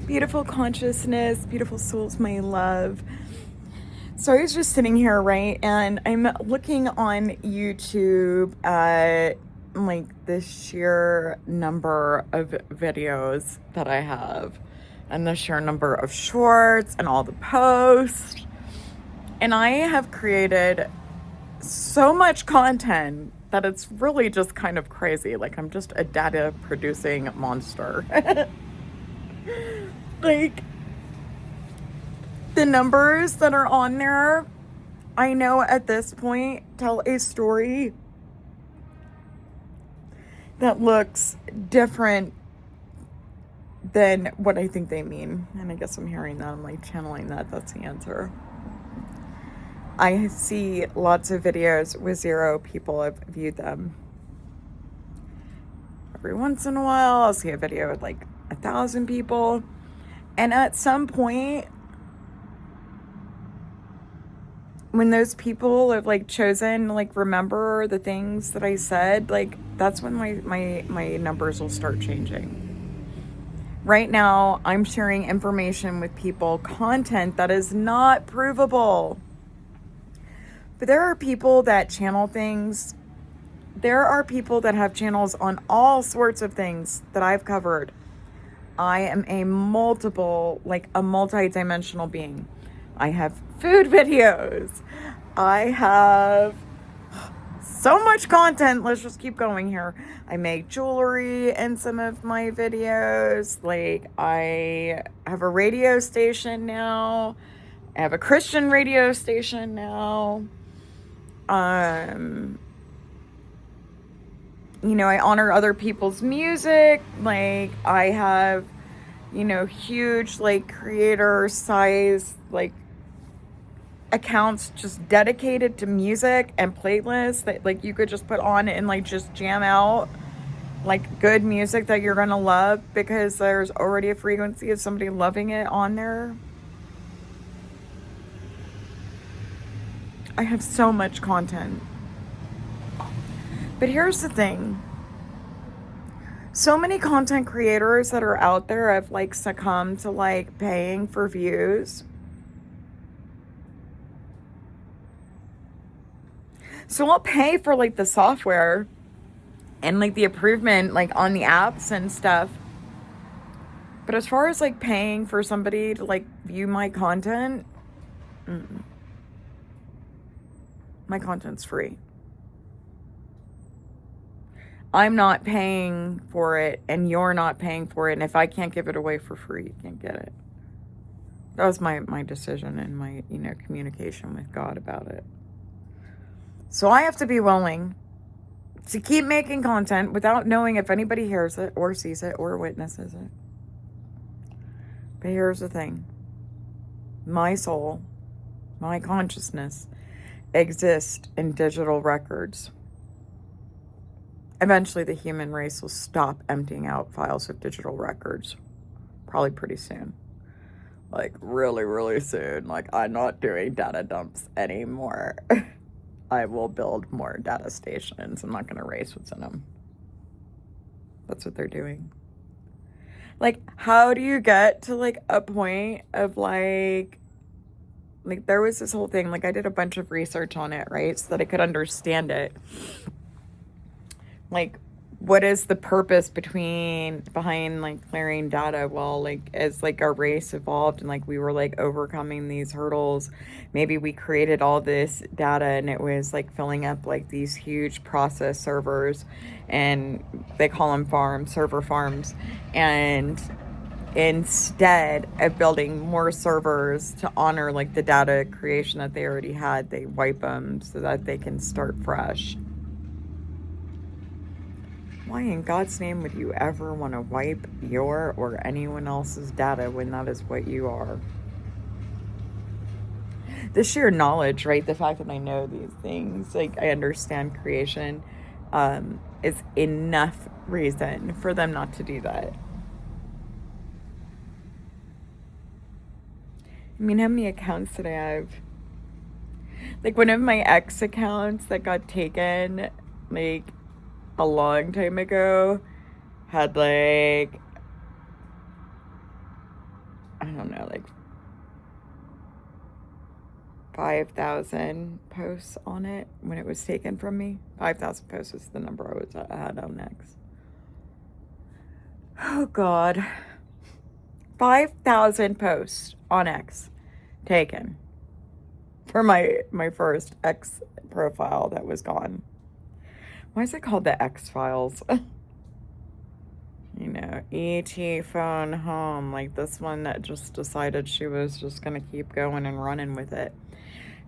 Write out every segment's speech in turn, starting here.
Beautiful consciousness, beautiful souls, my love. So I was just sitting here, right, and I'm looking on YouTube at like the sheer number of videos that I have and the sheer number of shorts and all the posts. And I have created so much content that it's really just kind of crazy. Like I'm just a data producing monster. Like the numbers that are on there, I know at this point tell a story that looks different than what I think they mean. And I guess I'm hearing that, I'm like channeling that. That's the answer. I see lots of videos with 0 people have viewed them. Every once in a while, I'll see a video with like 1,000 people. And at some point, when those people have like chosen to like remember the things that I said, like that's when my numbers will start changing. Right now, I'm sharing information with people, content that is not provable. But there are people that channel things. There are people that have channels on all sorts of things that I've covered. I am a multi-dimensional being. I have food videos. I have so much content. Let's just keep going here. I make jewelry in some of my videos. Like I have a radio station now. I have a Christian radio station now. I honor other people's music. Like I have, huge like creator size like accounts just dedicated to music and playlists that like you could just put on and like just jam out like good music that you're gonna love because there's already a frequency of somebody loving it on there. I have so much content. But here's the thing. So many content creators that are out there have like succumbed to like paying for views. So I'll pay for like the software and like the improvement like on the apps and stuff. But as far as like paying for somebody to like view my content, my content's free. I'm not paying for it and you're not paying for it. And if I can't give it away for free, you can't get it. That was my decision and my, communication with God about it. So I have to be willing to keep making content without knowing if anybody hears it or sees it or witnesses it. But here's the thing. My soul, my consciousness exists in digital records. Eventually, the human race will stop emptying out files of digital records. Probably pretty soon. Like, really, really soon. Like, I'm not doing data dumps anymore. I will build more data stations. I'm not going to erase what's in them. That's what they're doing. Like, how do you get to, like, a point of, like, there was this whole thing. Like, I did a bunch of research on it, right? So that I could understand it. Like, what is the purpose behind like clearing data? Well, like as like our race evolved and like we were like overcoming these hurdles, maybe we created all this data and it was like filling up like these huge process servers, and they call them server farms. And instead of building more servers to honor like the data creation that they already had, they wipe them so that they can start fresh. Why in God's name would you ever want to wipe your or anyone else's data when that is what you are? The sheer knowledge, right? The fact that I know these things, like I understand creation, is enough reason for them not to do that. I mean, how many accounts did I have? Like one of my ex accounts that got taken, like a long time ago, had like I don't know, like 5,000 posts on it when it was taken from me. 5,000 posts was the number I had on X. Oh God. 5,000 posts on X taken for my first X profile that was gone. Why is it called the X Files? You know, E.T. phone home, like this one that just decided she was just going to keep going and running with it.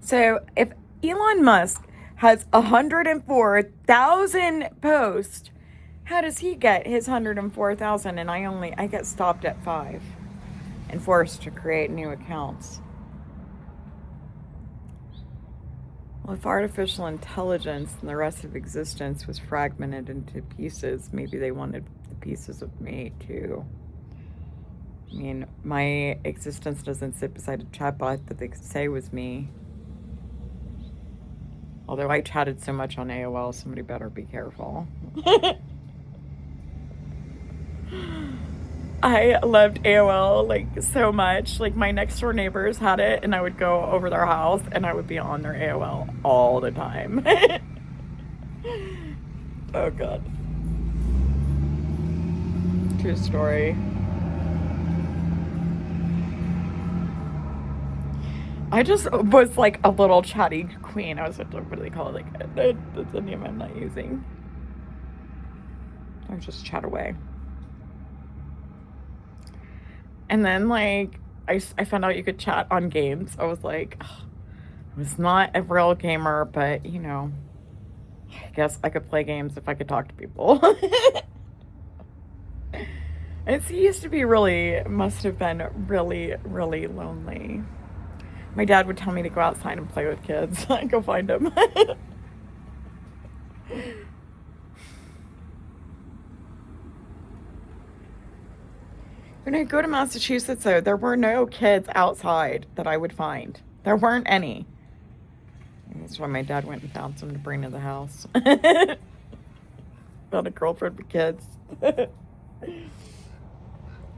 So if Elon Musk has 104,000 posts, how does he get his 104,000 and I get stopped at 5 and forced to create new accounts? Well, if artificial intelligence and the rest of existence was fragmented into pieces, maybe they wanted the pieces of me too. I mean, my existence doesn't sit beside a chatbot that they could say was me. Although I chatted so much on AOL, somebody better be careful. I loved AOL like so much. Like my next door neighbors had it and I would go over their house and I would be on their AOL all the time. Oh God. True story. I just was like a little chatty queen. I was what do they call it? Like that's the name I'm not using. I would just chat away. And then, like, I found out you could chat on games. I was like, ugh, I was not a real gamer, but, you know, I guess I could play games if I could talk to people. It used to be must have been really, really lonely. My dad would tell me to go outside and play with kids. I'd go find them. When I go to Massachusetts, though, there were no kids outside that I would find. There weren't any. That's why my dad went and found some to bring to the house. Found a girlfriend with kids. I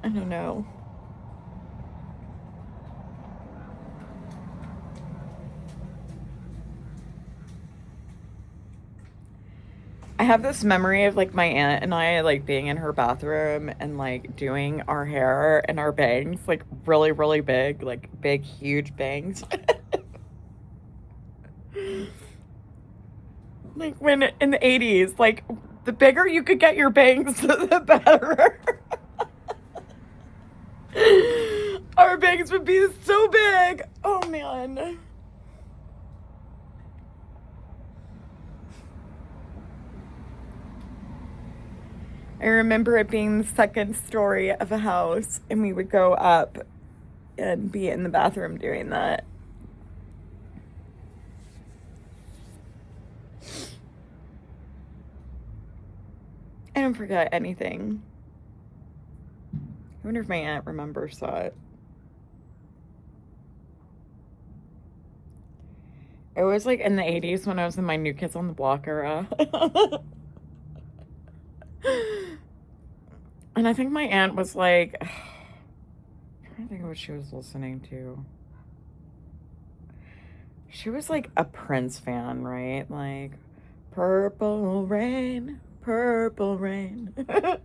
don't know. I have this memory of like my aunt and I like being in her bathroom and like doing our hair and our bangs, like really, really big, like big, huge bangs. Like when in the 80s, like the bigger you could get your bangs, the better. Our bangs would be so big. Oh man. I remember it being the second story of a house, and we would go up and be in the bathroom doing that. I don't forget anything. I wonder if my aunt remembers that. It was like in the 80s when I was in my New Kids on the Block era. And I think my aunt was like, I'm trying to think of what she was listening to. She was like a Prince fan, right? Like, Purple Rain, Purple Rain. I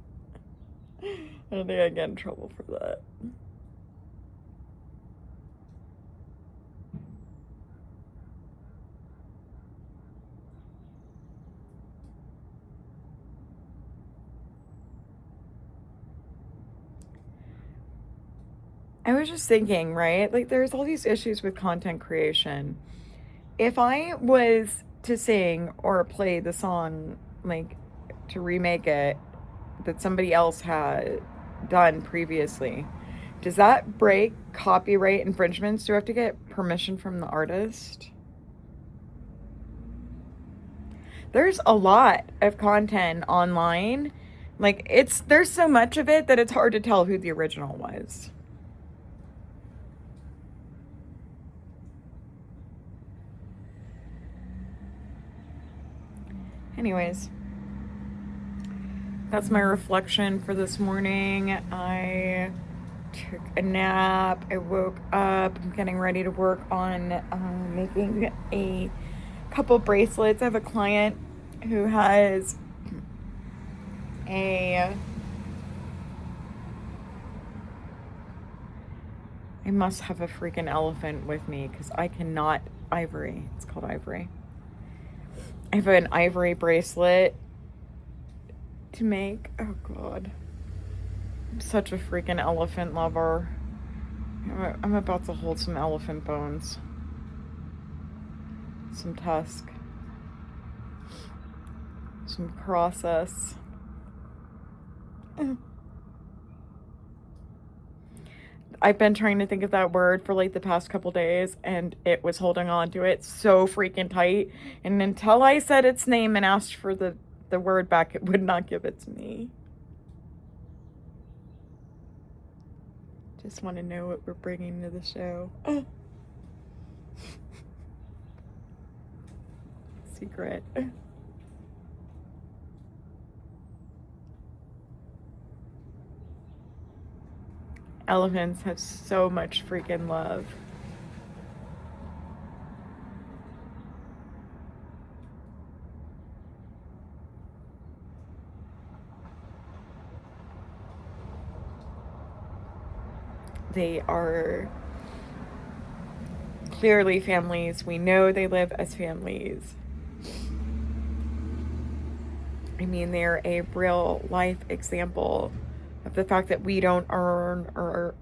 don't think I'd get in trouble for that. I was just thinking, right? Like, there's all these issues with content creation. If I was to sing or play the song, like, to remake it that somebody else had done previously, does that break copyright infringements? Do I have to get permission from the artist? There's a lot of content online. Like, there's so much of it that it's hard to tell who the original was. Anyways, that's my reflection for this morning. I took a nap. I woke up. I'm getting ready to work on making a couple bracelets. I have a client who has a... I must have a freaking elephant with me because I cannot... Ivory. It's called ivory. I have an ivory bracelet to make. Oh, God. I'm such a freaking elephant lover. I'm about to hold some elephant bones. Some tusk. Some process. I've been trying to think of that word for like the past couple days, and it was holding on to it so freaking tight. And until I said its name and asked for the word back, it would not give it to me. Just want to know what we're bringing to the show. Secret. Elephants have so much freaking love. They are clearly families. We know they live as families. I mean, they're a real life example of the fact that we don't earn or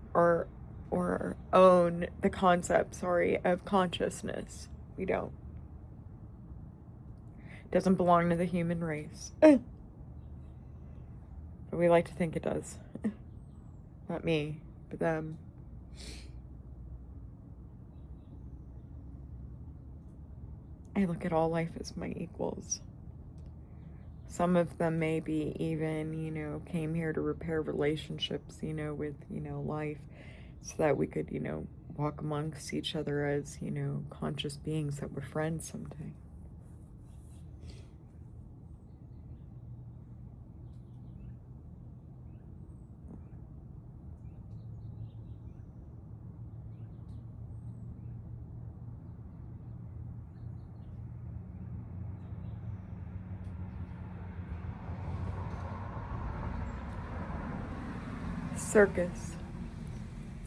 own the concept, of consciousness. We don't. It doesn't belong to the human race. But we like to think it does. Not me, but them. I look at all life as my equals. Some of them maybe even, came here to repair relationships, with, life, so that we could, walk amongst each other as, conscious beings that were friends someday. Circus.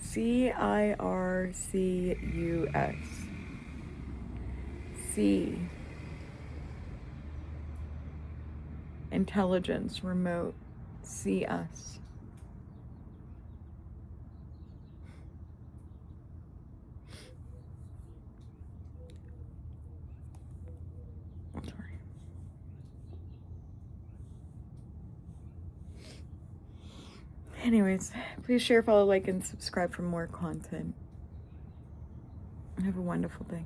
CIRCUS. C. Intelligence, remote. See us. Sorry. Anyways, please share, follow, like, and subscribe for more content. Have a wonderful day.